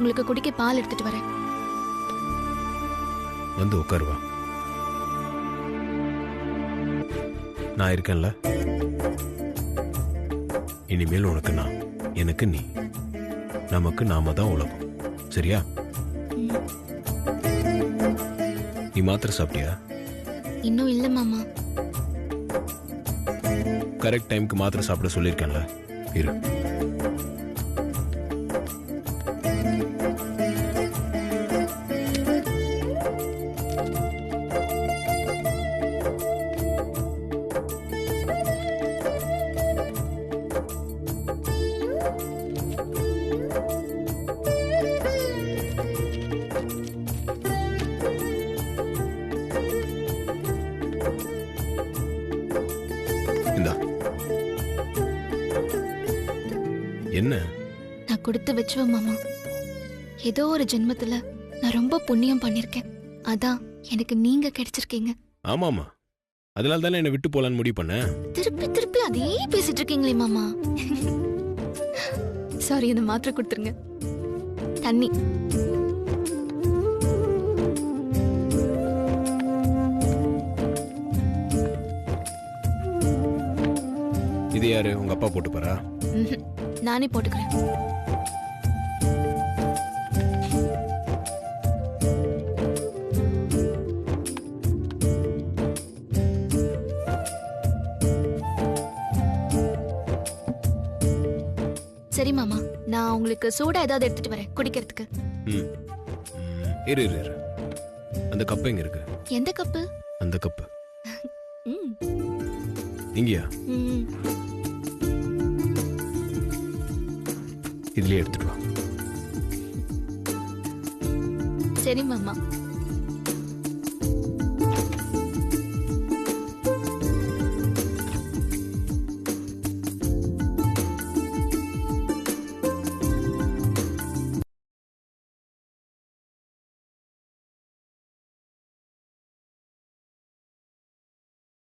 உங்களுக்கு குடிக்க பால் எடுத்துட்டு வரேன். வந்து உட்காருவா. நான் இருக்கேன்ல. இனிமேல் உனக்கு நான், எனக்கு நீ, நமக்கு நாம தான் உலகம். சரியா? நீ மாத்திரை சாப்பிட்டியா? இன்னும் இல்ல மாமா. கரெக்ட் டைம்க்கு மாத்திரை சாப்பிட சொல்லியிருக்கேன்ல. இரு. இந்தா. என்ன? நான் கொடுத்து வச்சுவேன் மாமா. ஏதோ ஒரு ஜென்மத்துல நான் ரொம்ப புண்ணியம் பண்ணிருக்கேன். அதான் எனக்கு நீங்க கிடைச்சிருக்கீங்க. ஆமாமா, அதனால தானே என்னை விட்டு போலான்னு முடிவு பண்ண. திருப்பி திருப்பி அதே பேசிட்டு இருக்கீங்களே மாமா. சாரி, என்ன மாத்திரை கொடுத்துருங்க. தண்ணி. இது யாரு? உங்க அப்பா போட்டு பாரா? ம்ஹும். நானே போட்டுக்கிறேன். சரி மாமா, நான் உங்களுக்கு சூடா ஏதாவது எடுத்துட்டு வரேன் குடிக்கிறதுக்கு. ம். இரு இரு இரு. அந்த கப்பு எங்க இருக்கு? எந்த கப்பு? அந்த கப்பு ம். இங்கயா? ம். இதுலயே எடுத்துட்டு வா. சரி மாமா.